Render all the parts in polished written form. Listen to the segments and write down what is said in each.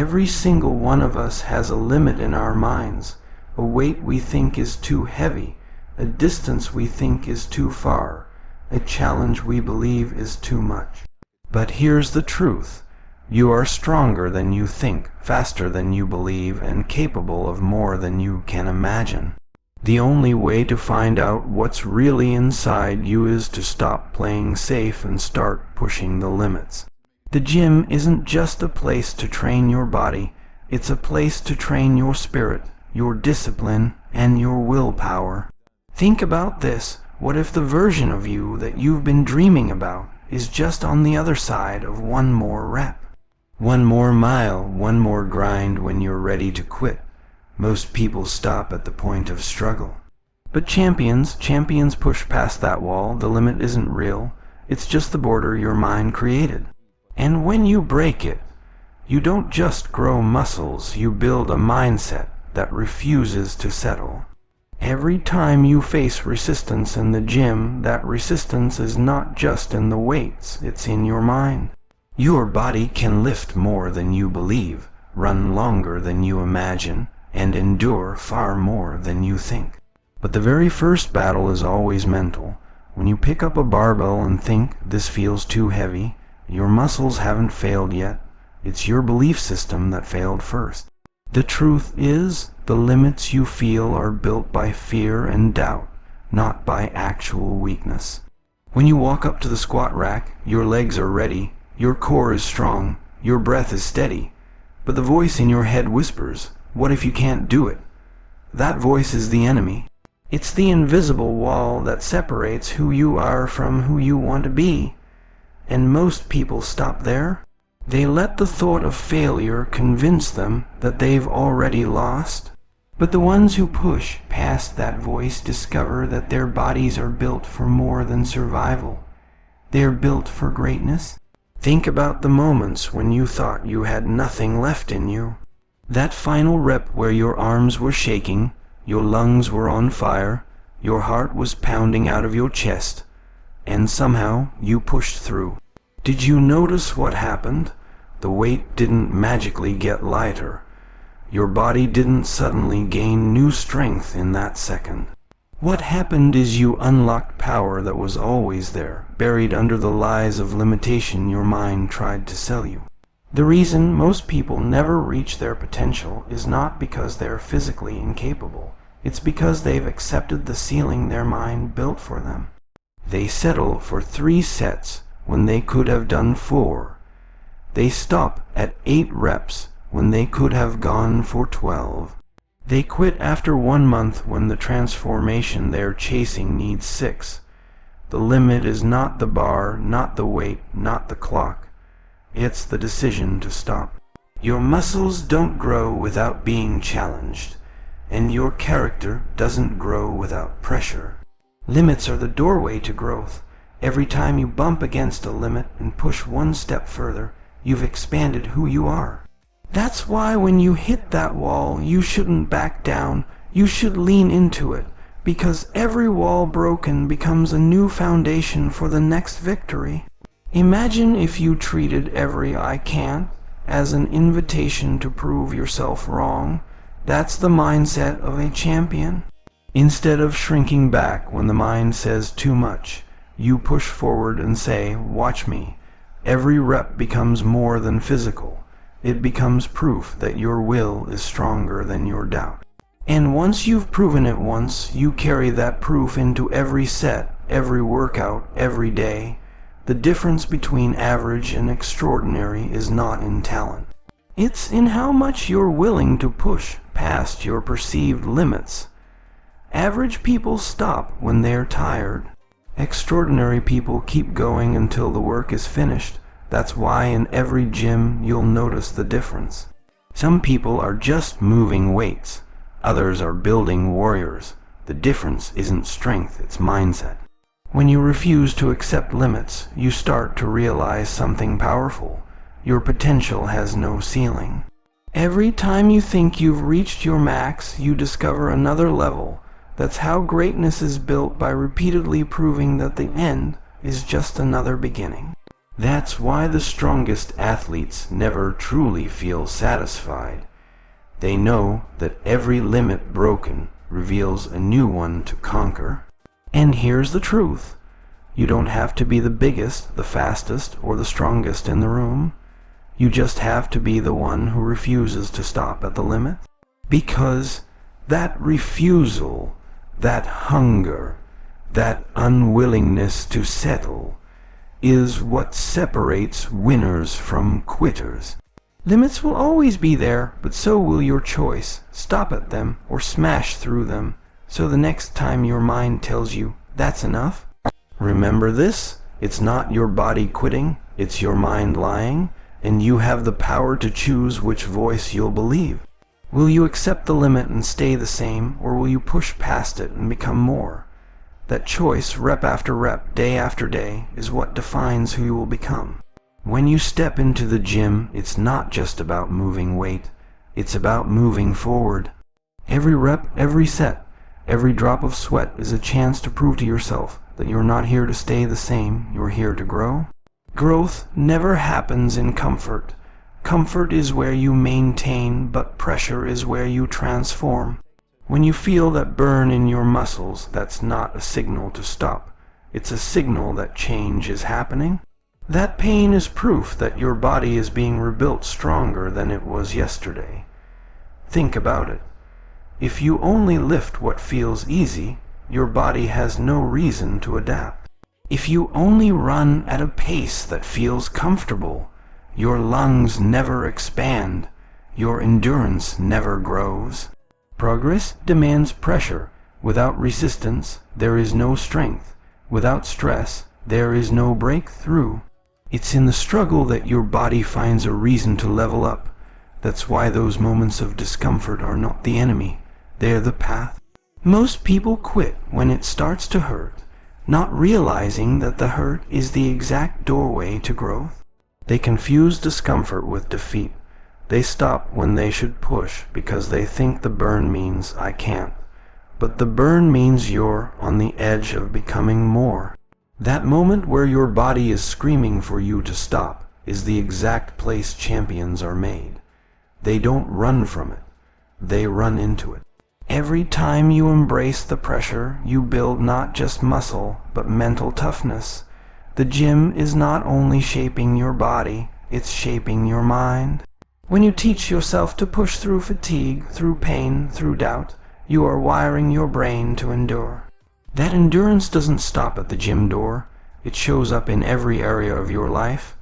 Every single one of us has a limit in our minds, a weight we think is too heavy, a distance we think is too far, a challenge we believe is too much. But here's the truth. You are stronger than you think, faster than you believe, and capable of more than you can imagine. The only way to find out what's really inside you is to stop playing safe and start pushing the limits. The gym isn't just a place to train your body, it's a place to train your spirit, your discipline, and your willpower. Think about this. What if the version of you that you've been dreaming about is just on the other side of one more rep? One more mile, one more grind when you're ready to quit. Most people stop at the point of struggle. But champions push past that wall. The limit isn't real. It's just the border your mind created. And when you break it, you don't just grow muscles, you build a mindset that refuses to settle. Every time you face resistance in the gym, that resistance is not just in the weights, it's in your mind. Your body can lift more than you believe, run longer than you imagine, and endure far more than you think. But the very first battle is always mental. When you pick up a barbell and think, this feels too heavy, your muscles haven't failed yet. It's your belief system that failed first. The truth is, the limits you feel are built by fear and doubt, not by actual weakness. When you walk up to the squat rack, your legs are ready, your core is strong, your breath is steady, but the voice in your head whispers, what if you can't do it? That voice is the enemy. It's the invisible wall that separates who you are from who you want to be. And most people stop there. They let the thought of failure convince them that they've already lost. But the ones who push past that voice discover that their bodies are built for more than survival. They're built for greatness. Think about the moments when you thought you had nothing left in you. That final rep where your arms were shaking, your lungs were on fire, your heart was pounding out of your chest, and somehow you pushed through. Did you notice what happened? The weight didn't magically get lighter. Your body didn't suddenly gain new strength in that second. What happened is you unlocked power that was always there, buried under the lies of limitation your mind tried to sell you. The reason most people never reach their potential is not because they're physically incapable. It's because they've accepted the ceiling their mind built for them. They settle for 3 sets when they could have done 4. They stop at 8 reps when they could have gone for 12. They quit after 1 month when the transformation they're chasing needs 6. The limit is not the bar, not the weight, not the clock. It's the decision to stop. Your muscles don't grow without being challenged, and your character doesn't grow without pressure. Limits are the doorway to growth. Every time you bump against a limit and push 1 step further, you've expanded who you are. That's why when you hit that wall, you shouldn't back down. You should lean into it, because every wall broken becomes a new foundation for the next victory. Imagine if you treated every "I can't" as an invitation to prove yourself wrong. That's the mindset of a champion. Instead of shrinking back when the mind says too much, you push forward and say, watch me. Every rep becomes more than physical. It becomes proof that your will is stronger than your doubt. And once you've proven it once, you carry that proof into every set, every workout, every day. The difference between average and extraordinary is not in talent. It's in how much you're willing to push past your perceived limits. Average people stop when they're tired. Extraordinary people keep going until the work is finished. That's why in every gym you'll notice the difference. Some people are just moving weights. Others are building warriors. The difference isn't strength, it's mindset. When you refuse to accept limits, you start to realize something powerful. Your potential has no ceiling. Every time you think you've reached your max, you discover another level. That's how greatness is built, by repeatedly proving that the end is just another beginning. That's why the strongest athletes never truly feel satisfied. They know that every limit broken reveals a new one to conquer. And here's the truth. You don't have to be the biggest, the fastest, or the strongest in the room. You just have to be the one who refuses to stop at the limit. Because that refusal, that hunger, that unwillingness to settle is what separates winners from quitters. Limits will always be there, but so will your choice. Stop at them or smash through them. So the next time your mind tells you, that's enough, remember this, it's not your body quitting, it's your mind lying, and you have the power to choose which voice you'll believe. Will you accept the limit and stay the same, or will you push past it and become more? That choice, rep after rep, day after day, is what defines who you will become. When you step into the gym, it's not just about moving weight, it's about moving forward. Every rep, every set, every drop of sweat is a chance to prove to yourself that you're not here to stay the same, you're here to grow. Growth never happens in comfort. Comfort is where you maintain, but pressure is where you transform. When you feel that burn in your muscles, that's not a signal to stop. It's a signal that change is happening. That pain is proof that your body is being rebuilt stronger than it was yesterday. Think about it. If you only lift what feels easy, your body has no reason to adapt. If you only run at a pace that feels comfortable, your lungs never expand, your endurance never grows. Progress demands pressure. Without resistance, there is no strength. Without stress, there is no breakthrough. It's in the struggle that your body finds a reason to level up. That's why those moments of discomfort are not the enemy. They're the path. Most people quit when it starts to hurt, not realizing that the hurt is the exact doorway to growth. They confuse discomfort with defeat. They stop when they should push because they think the burn means I can't. But the burn means you're on the edge of becoming more. That moment where your body is screaming for you to stop is the exact place champions are made. They don't run from it. They run into it. Every time you embrace the pressure, you build not just muscle, but mental toughness. The gym is not only shaping your body, it's shaping your mind. When you teach yourself to push through fatigue, through pain, through doubt, you are wiring your brain to endure. That endurance doesn't stop at the gym door. It shows up in every area of your life.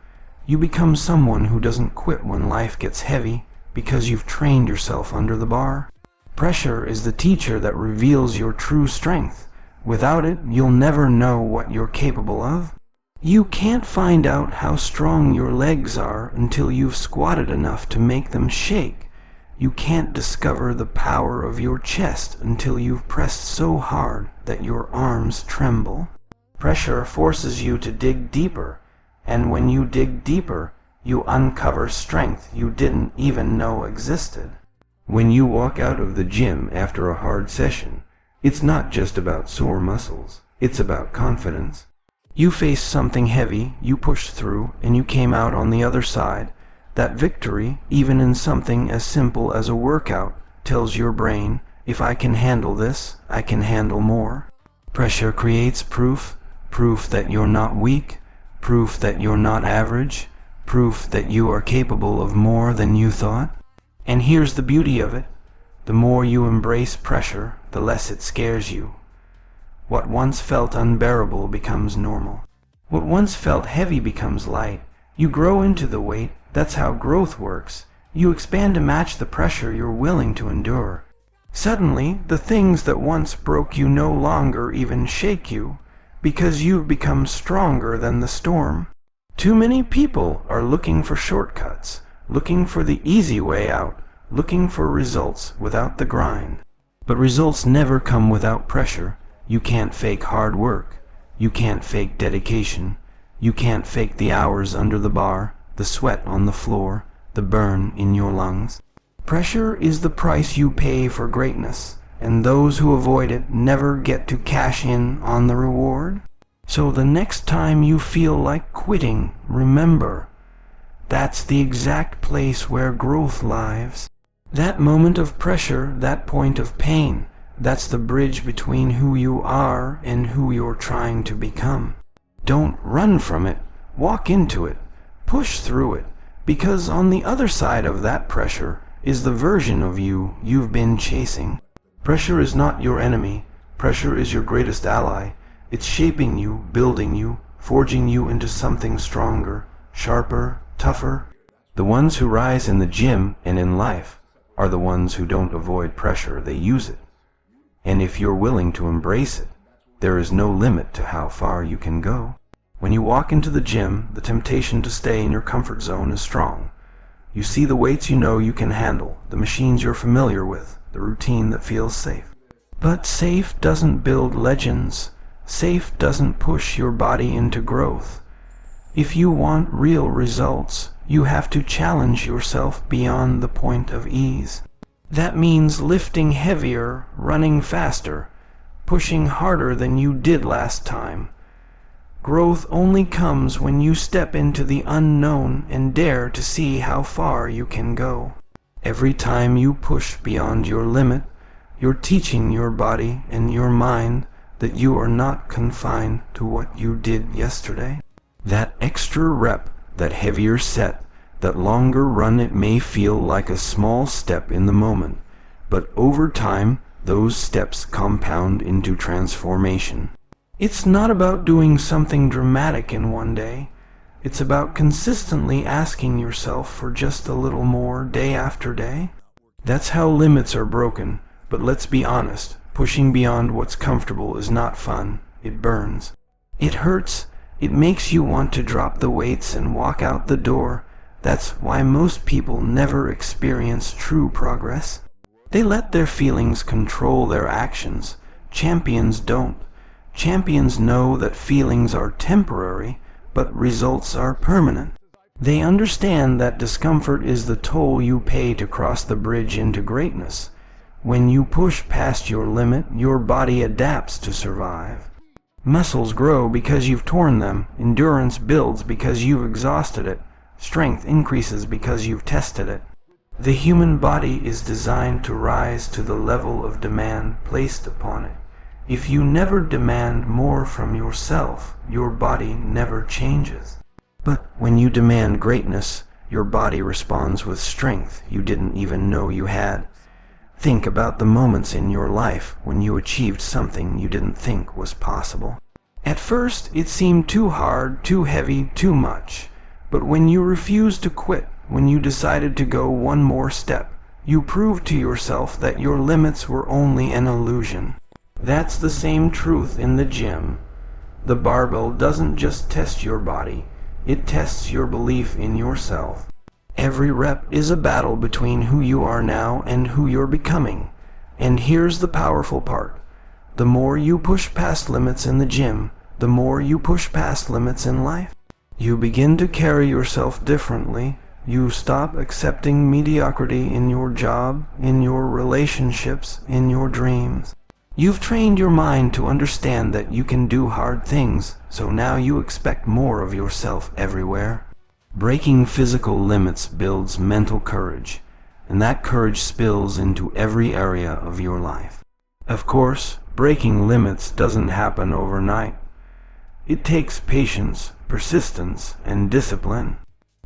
You become someone who doesn't quit when life gets heavy because you've trained yourself under the bar. Pressure is the teacher that reveals your true strength. Without it, you'll never know what you're capable of. You can't find out how strong your legs are until you've squatted enough to make them shake. You can't discover the power of your chest until you've pressed so hard that your arms tremble. Pressure forces you to dig deeper, and when you dig deeper, you uncover strength you didn't even know existed. When you walk out of the gym after a hard session, it's not just about sore muscles, it's about confidence. You faced something heavy, you pushed through, and you came out on the other side. That victory, even in something as simple as a workout, tells your brain, if I can handle this, I can handle more. Pressure creates proof, proof that you're not weak, proof that you're not average, proof that you are capable of more than you thought. And here's the beauty of it. The more you embrace pressure, the less it scares you. What once felt unbearable becomes normal. What once felt heavy becomes light. You grow into the weight. That's how growth works. You expand to match the pressure you're willing to endure. Suddenly, the things that once broke you no longer even shake you, because you've become stronger than the storm. Too many people are looking for shortcuts, looking for the easy way out, looking for results without the grind. But results never come without pressure. You can't fake hard work. You can't fake dedication. You can't fake the hours under the bar, the sweat on the floor, the burn in your lungs. Pressure is the price you pay for greatness, and those who avoid it never get to cash in on the reward. So the next time you feel like quitting, remember, that's the exact place where growth lies. That moment of pressure, that point of pain, that's the bridge between who you are and who you're trying to become. Don't run from it, walk into it, push through it, because on the other side of that pressure is the version of you you've been chasing. Pressure is not your enemy, pressure is your greatest ally. It's shaping you, building you, forging you into something stronger, sharper, tougher. The ones who rise in the gym and in life are the ones who don't avoid pressure, they use it. And if you're willing to embrace it, there is no limit to how far you can go. When you walk into the gym, the temptation to stay in your comfort zone is strong. You see the weights you know you can handle, the machines you're familiar with, the routine that feels safe. But safe doesn't build legends. Safe doesn't push your body into growth. If you want real results, you have to challenge yourself beyond the point of ease. That means lifting heavier, running faster, pushing harder than you did last time. Growth only comes when you step into the unknown and dare to see how far you can go. Every time you push beyond your limit, you're teaching your body and your mind that you are not confined to what you did yesterday. That extra rep, that heavier set, that longer run, it may feel like a small step in the moment, but over time, those steps compound into transformation. It's not about doing something dramatic in one day. It's about consistently asking yourself for just a little more day after day. That's how limits are broken, but let's be honest. Pushing beyond what's comfortable is not fun. It burns. It hurts. It makes you want to drop the weights and walk out the door. That's why most people never experience true progress. They let their feelings control their actions. Champions don't. Champions know that feelings are temporary, but results are permanent. They understand that discomfort is the toll you pay to cross the bridge into greatness. When you push past your limit, your body adapts to survive. Muscles grow because you've torn them. Endurance builds because you've exhausted it. Strength increases because you've tested it. The human body is designed to rise to the level of demand placed upon it. If you never demand more from yourself, your body never changes. But when you demand greatness, your body responds with strength you didn't even know you had. Think about the moments in your life when you achieved something you didn't think was possible. At first, it seemed too hard, too heavy, too much. But when you refused to quit, when you decided to go one more step, you proved to yourself that your limits were only an illusion. That's the same truth in the gym. The barbell doesn't just test your body, it tests your belief in yourself. Every rep is a battle between who you are now and who you're becoming. And here's the powerful part. The more you push past limits in the gym, the more you push past limits in life. You begin to carry yourself differently. You stop accepting mediocrity in your job, in your relationships, in your dreams. You've trained your mind to understand that you can do hard things, so now you expect more of yourself everywhere. Breaking physical limits builds mental courage, and that courage spills into every area of your life. Of course, breaking limits doesn't happen overnight. It takes patience, persistence, and discipline.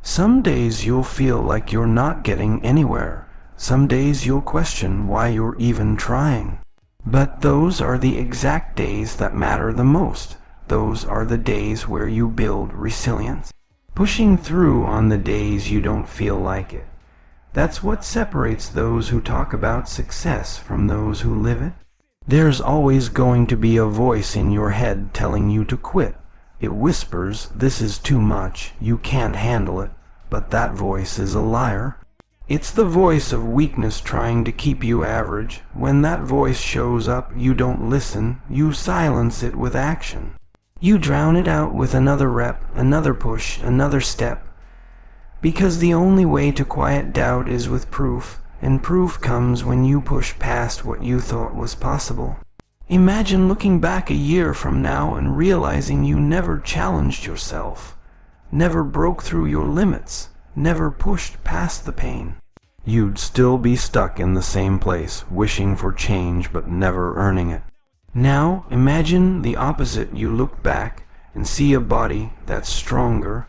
Some days you'll feel like you're not getting anywhere. Some days you'll question why you're even trying. But those are the exact days that matter the most. Those are the days where you build resilience. Pushing through on the days you don't feel like it. That's what separates those who talk about success from those who live it. There's always going to be a voice in your head telling you to quit. It whispers, "This is too much, you can't handle it," but that voice is a liar. It's the voice of weakness trying to keep you average. When that voice shows up, you don't listen, you silence it with action. You drown it out with another rep, another push, another step. Because the only way to quiet doubt is with proof, and proof comes when you push past what you thought was possible. Imagine looking back a year from now and realizing you never challenged yourself, never broke through your limits, never pushed past the pain. You'd still be stuck in the same place, wishing for change but never earning it. Now imagine the opposite. You look back and see a body that's stronger,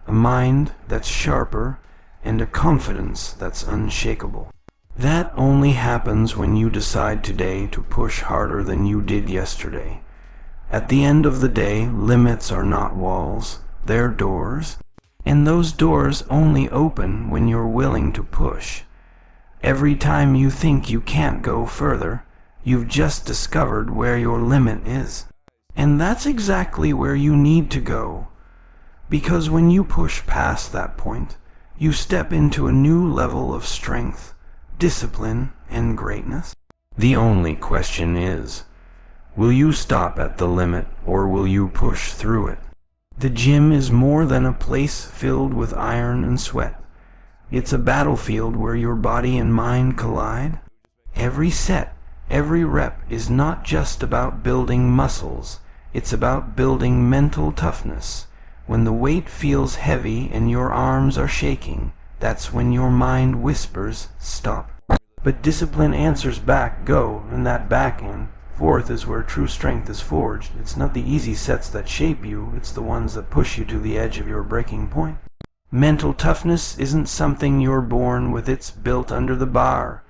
a mind that's sharper, and a confidence that's unshakable. That only happens when you decide today to push harder than you did yesterday. At the end of the day, limits are not walls, they're doors. And those doors only open when you're willing to push. Every time you think you can't go further, you've just discovered where your limit is. And that's exactly where you need to go. Because when you push past that point, you step into a new level of strength, discipline, and greatness. The only question is, will you stop at the limit or will you push through it? The gym is more than a place filled with iron and sweat. It's a battlefield where your body and mind collide. Every set, every rep is not just about building muscles, it's about building mental toughness. When the weight feels heavy and your arms are shaking, that's when your mind whispers, stop. But discipline answers back, go, and that back end. Fourth is where true strength is forged. It's not the easy sets that shape you, it's the ones that push you to the edge of your breaking point. Mental toughness isn't something you're born with, it's built under the bar.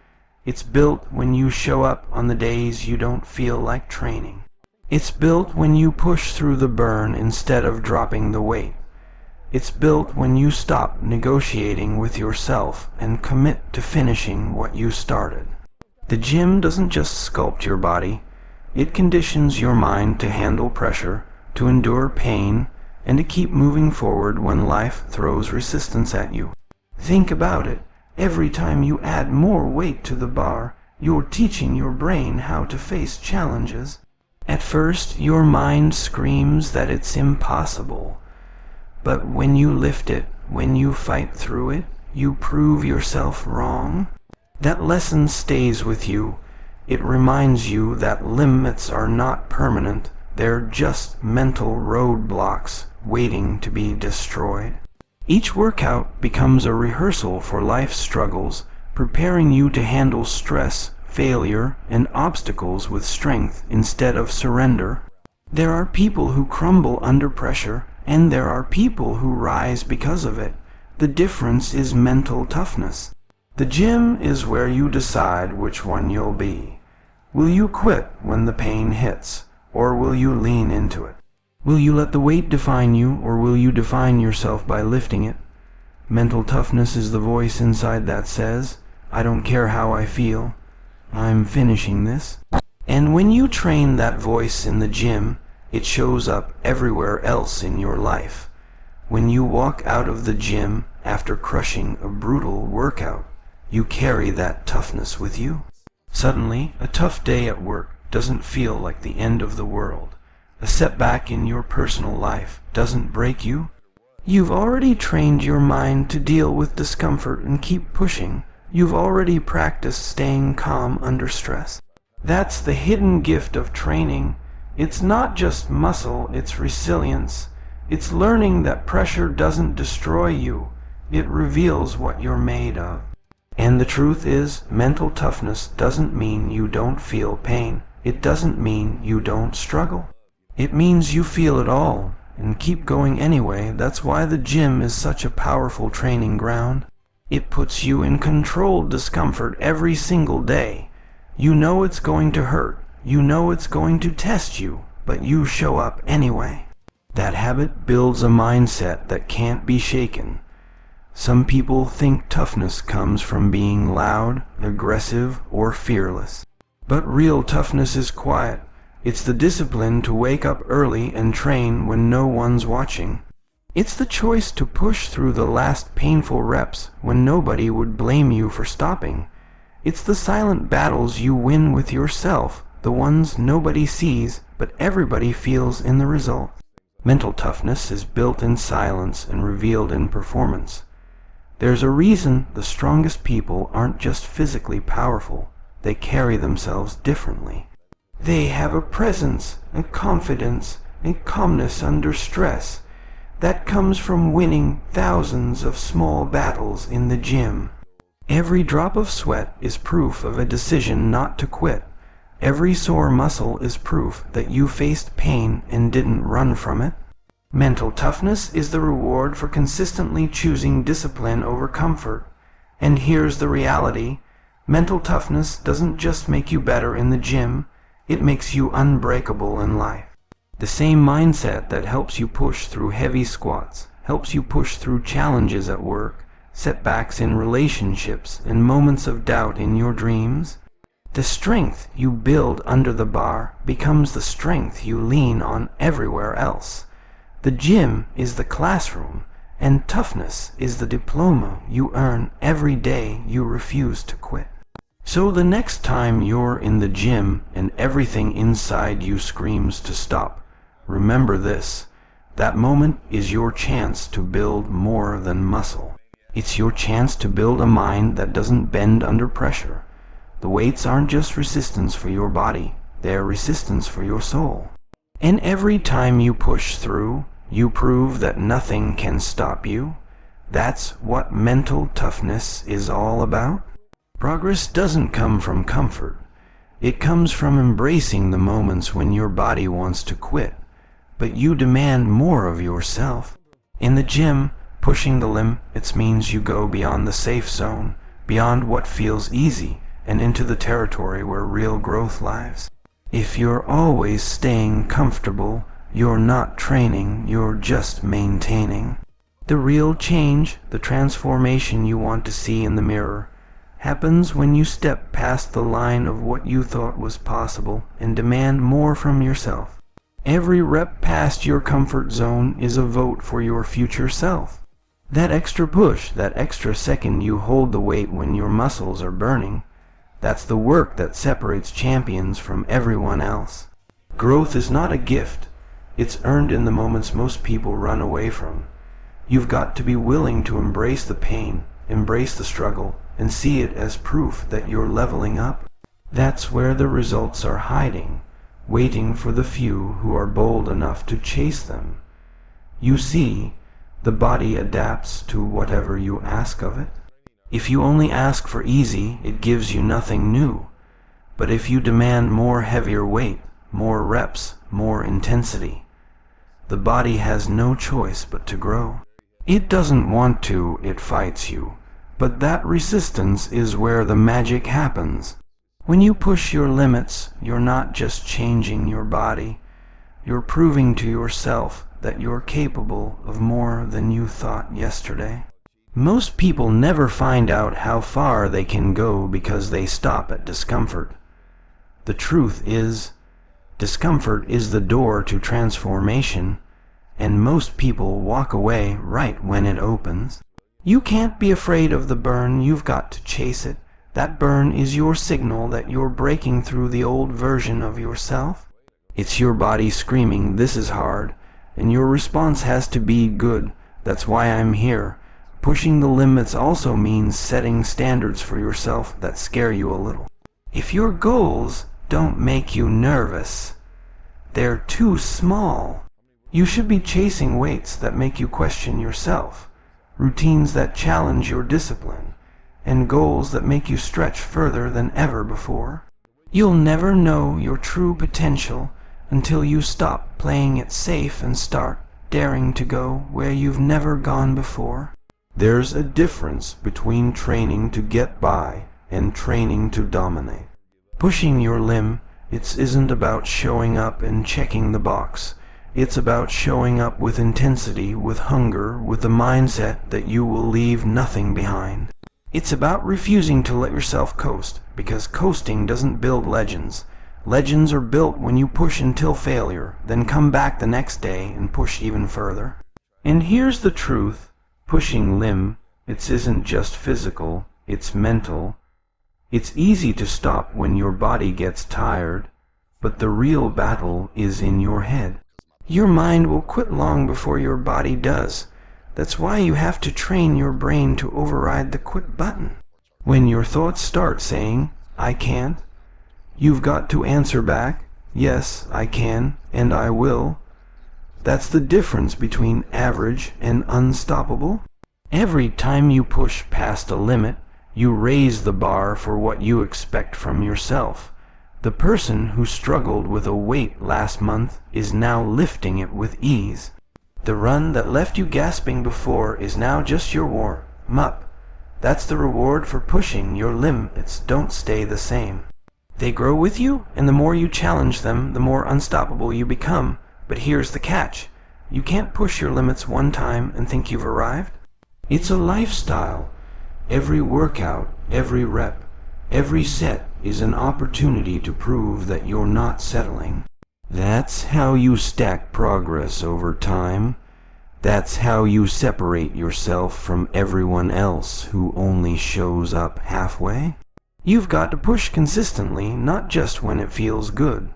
It's built when you show up on the days you don't feel like training. It's built when you push through the burn instead of dropping the weight. It's built when you stop negotiating with yourself and commit to finishing what you started. The gym doesn't just sculpt your body, it conditions your mind to handle pressure, to endure pain, and to keep moving forward when life throws resistance at you. Think about it. Every time you add more weight to the bar, you're teaching your brain how to face challenges. At first, your mind screams that it's impossible. But when you lift it, when you fight through it, you prove yourself wrong. That lesson stays with you. It reminds you that limits are not permanent. They're just mental roadblocks waiting to be destroyed. Each workout becomes a rehearsal for life's struggles, preparing you to handle stress, failure, and obstacles with strength instead of surrender. There are people who crumble under pressure, and there are people who rise because of it. The difference is mental toughness. The gym is where you decide which one you'll be. Will you quit when the pain hits, or will you lean into it? Will you let the weight define you, or will you define yourself by lifting it? Mental toughness is the voice inside that says, I don't care how I feel, I'm finishing this. And when you train that voice in the gym, it shows up everywhere else in your life. When you walk out of the gym after crushing a brutal workout, you carry that toughness with you. Suddenly, a tough day at work doesn't feel like the end of the world. A setback in your personal life doesn't break you. You've already trained your mind to deal with discomfort and keep pushing. You've already practiced staying calm under stress. That's the hidden gift of training. It's not just muscle, it's resilience. It's learning that pressure doesn't destroy you. It reveals what you're made of. And the truth is, mental toughness doesn't mean you don't feel pain. It doesn't mean you don't struggle. It means you feel it all and keep going anyway. That's why the gym is such a powerful training ground. It puts you in controlled discomfort every single day. You know it's going to hurt. You know it's going to test you, but you show up anyway. That habit builds a mindset that can't be shaken. Some people think toughness comes from being loud, aggressive, or fearless. But real toughness is quiet. It's the discipline to wake up early and train when no one's watching. It's the choice to push through the last painful reps when nobody would blame you for stopping. It's the silent battles you win with yourself, the ones nobody sees but everybody feels in the result. Mental toughness is built in silence and revealed in performance. There's a reason the strongest people aren't just physically powerful, they carry themselves differently. They have a presence and confidence and calmness under stress that comes from winning thousands of small battles in the gym. Every drop of sweat is proof of a decision not to quit. Every sore muscle is proof that you faced pain and didn't run from it. Mental toughness is the reward for consistently choosing discipline over comfort. And here's the reality. Mental toughness doesn't just make you better in the gym, it makes you unbreakable in life. The same mindset that helps you push through heavy squats, helps you push through challenges at work, setbacks in relationships, and moments of doubt in your dreams. The strength you build under the bar becomes the strength you lean on everywhere else. The gym is the classroom, and toughness is the diploma you earn every day you refuse to quit. So the next time you're in the gym and everything inside you screams to stop, remember this: that moment is your chance to build more than muscle. It's your chance to build a mind that doesn't bend under pressure. The weights aren't just resistance for your body, they're resistance for your soul. And every time you push through, you prove that nothing can stop you. That's what mental toughness is all about. Progress doesn't come from comfort. It comes from embracing the moments when your body wants to quit, but you demand more of yourself. In the gym, pushing the limits means you go beyond the safe zone, beyond what feels easy, and into the territory where real growth lies. If you're always staying comfortable, you're not training, you're just maintaining. The real change, the transformation you want to see in the mirror, happens when you step past the line of what you thought was possible and demand more from yourself. Every rep past your comfort zone is a vote for your future self. That extra push, that extra second you hold the weight when your muscles are burning, that's the work that separates champions from everyone else. Growth is not a gift. It's earned in the moments most people run away from. You've got to be willing to embrace the pain, embrace the struggle, and see it as proof that you're leveling up. That's where the results are hiding, waiting for the few who are bold enough to chase them. You see, the body adapts to whatever you ask of it. If you only ask for easy, it gives you nothing new. But if you demand more heavier weight, more reps, more intensity, the body has no choice but to grow. It doesn't want to, it fights you. But that resistance is where the magic happens. When you push your limits, you're not just changing your body. You're proving to yourself that you're capable of more than you thought yesterday. Most people never find out how far they can go because they stop at discomfort. The truth is, discomfort is the door to transformation, and most people walk away right when it opens. You can't be afraid of the burn, you've got to chase it. That burn is your signal that you're breaking through the old version of yourself. It's your body screaming, "This is hard," and your response has to be good. That's why I'm here. Pushing the limits also means setting standards for yourself that scare you a little. If your goals don't make you nervous, they're too small. You should be chasing weights that make you question yourself, routines that challenge your discipline, and goals that make you stretch further than ever before. You'll never know your true potential until you stop playing it safe and start daring to go where you've never gone before. There's a difference between training to get by and training to dominate. Pushing your limb, it isn't about showing up and checking the box. It's about showing up with intensity, with hunger, with the mindset that you will leave nothing behind. It's about refusing to let yourself coast, because coasting doesn't build legends. Legends are built when you push until failure, then come back the next day and push even further. And here's the truth. Pushing limb, it isn't just physical, it's mental. It's easy to stop when your body gets tired, but the real battle is in your head. Your mind will quit long before your body does. That's why you have to train your brain to override the quit button. When your thoughts start saying, "I can't," you've got to answer back, Yes, I can, and I will. That's the difference between average and unstoppable. Every time you push past a limit, you raise the bar for what you expect from yourself. The person who struggled with a weight last month is now lifting it with ease. The run that left you gasping before is now just your warm-up. That's the reward for pushing your limits. Don't stay the same. They grow with you, and the more you challenge them, the more unstoppable you become. But here's the catch. You can't push your limits one time and think you've arrived. It's a lifestyle. Every workout, every rep, every set is an opportunity to prove that you're not settling. That's how you stack progress over time. That's how you separate yourself from everyone else who only shows up halfway. You've got to push consistently, not just when it feels good.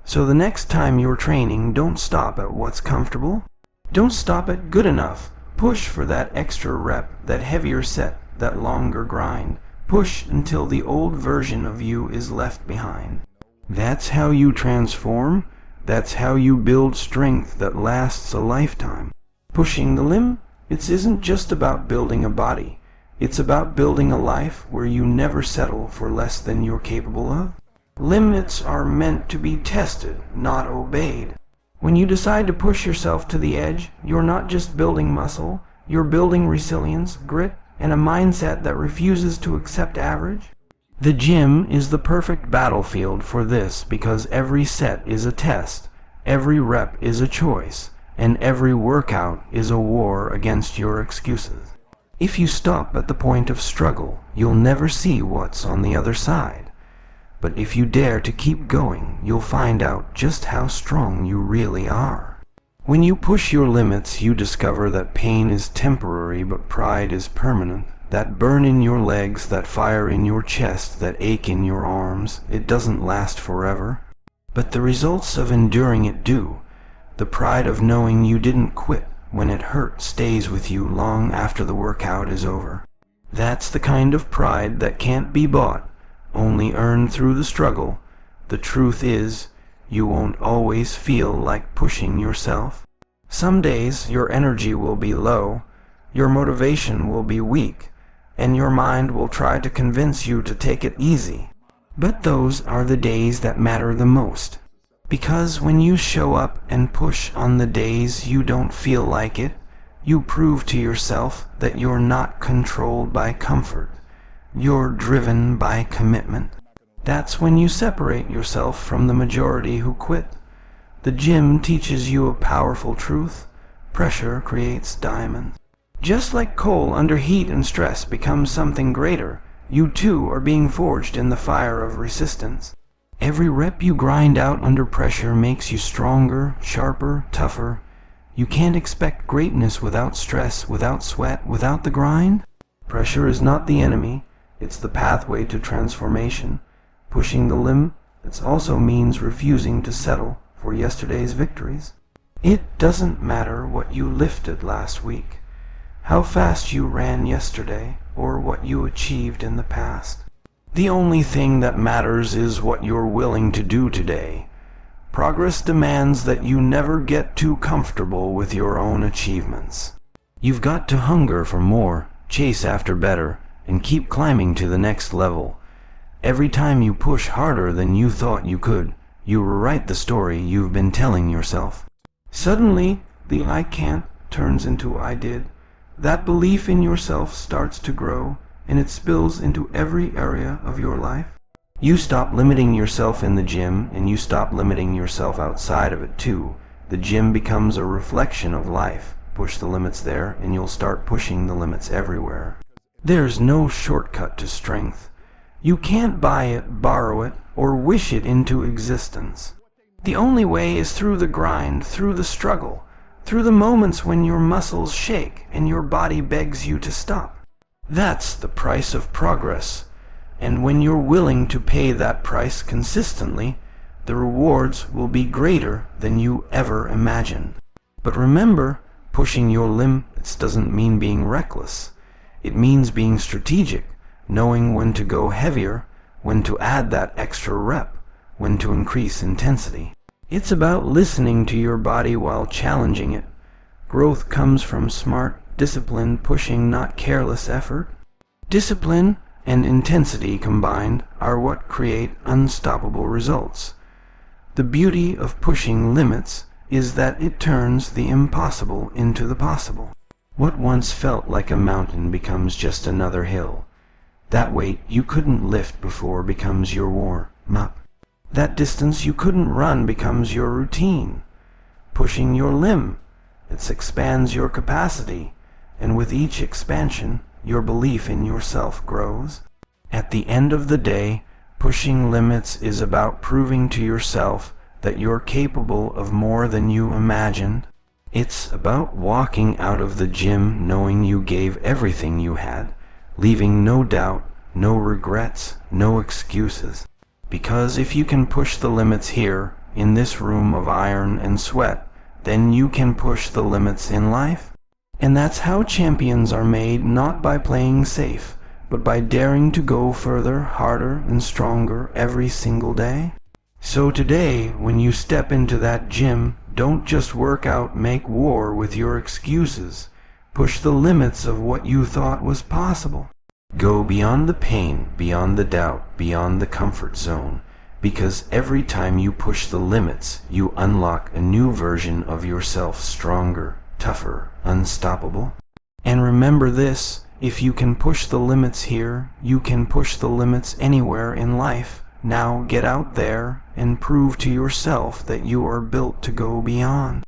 So the next time you're training, don't stop at what's comfortable. Don't stop at good enough. Push for that extra rep, that heavier set, that longer grind. Push until the old version of you is left behind. That's how you transform. That's how you build strength that lasts a lifetime. Pushing the limit, it isn't just about building a body. It's about building a life where you never settle for less than you're capable of. Limits are meant to be tested, not obeyed. When you decide to push yourself to the edge, you're not just building muscle, you're building resilience, grit, and a mindset that refuses to accept average. The gym is the perfect battlefield for this because every set is a test, every rep is a choice, and every workout is a war against your excuses. If you stop at the point of struggle, you'll never see what's on the other side. But if you dare to keep going, you'll find out just how strong you really are. When you push your limits, you discover that pain is temporary but pride is permanent. That burn in your legs, that fire in your chest, that ache in your arms, it doesn't last forever. But the results of enduring it do. The pride of knowing you didn't quit when it hurt stays with you long after the workout is over. That's the kind of pride that can't be bought, only earned through the struggle. The truth is, you won't always feel like pushing yourself. Some days your energy will be low, your motivation will be weak, and your mind will try to convince you to take it easy. But those are the days that matter the most. Because when you show up and push on the days you don't feel like it, you prove to yourself that you're not controlled by comfort. You're driven by commitment. That's when you separate yourself from the majority who quit. The gym teaches you a powerful truth. Pressure creates diamonds. Just like coal under heat and stress becomes something greater, you too are being forged in the fire of resistance. Every rep you grind out under pressure makes you stronger, sharper, tougher. You can't expect greatness without stress, without sweat, without the grind. Pressure is not the enemy, it's the pathway to transformation. Pushing the limit, it also means refusing to settle for yesterday's victories. It doesn't matter what you lifted last week, how fast you ran yesterday, or what you achieved in the past. The only thing that matters is what you're willing to do today. Progress demands that you never get too comfortable with your own achievements. You've got to hunger for more, chase after better, and keep climbing to the next level. Every time you push harder than you thought you could, you rewrite the story you've been telling yourself. Suddenly, the I can't turns into I did. That belief in yourself starts to grow, and it spills into every area of your life. You stop limiting yourself in the gym, and you stop limiting yourself outside of it too. The gym becomes a reflection of life. Push the limits there, and you'll start pushing the limits everywhere. There's no shortcut to strength. You can't buy it, borrow it, or wish it into existence. The only way is through the grind, through the struggle, through the moments when your muscles shake and your body begs you to stop. That's the price of progress, and when you're willing to pay that price consistently, the rewards will be greater than you ever imagined. But remember, pushing your limits doesn't mean being reckless. It means being strategic, knowing when to go heavier, when to add that extra rep, when to increase intensity. It's about listening to your body while challenging it. Growth comes from smart, disciplined pushing, not careless effort. Discipline and intensity combined are what create unstoppable results. The beauty of pushing limits is that it turns the impossible into the possible. What once felt like a mountain becomes just another hill. That weight you couldn't lift before becomes your warm-up. That distance you couldn't run becomes your routine. Pushing your limb, it expands your capacity, and with each expansion, your belief in yourself grows. At the end of the day, pushing limits is about proving to yourself that you're capable of more than you imagined. It's about walking out of the gym knowing you gave everything you had, leaving no doubt, no regrets, no excuses. Because if you can push the limits here, in this room of iron and sweat, then you can push the limits in life. And that's how champions are made, not by playing safe, but by daring to go further, harder, and stronger every single day. So today, when you step into that gym, don't just work out, make war with your excuses. Push the limits of what you thought was possible. Go beyond the pain, beyond the doubt, beyond the comfort zone, because every time you push the limits, you unlock a new version of yourself, stronger, tougher, unstoppable. And remember this, if you can push the limits here, you can push the limits anywhere in life. Now get out there and prove to yourself that you are built to go beyond.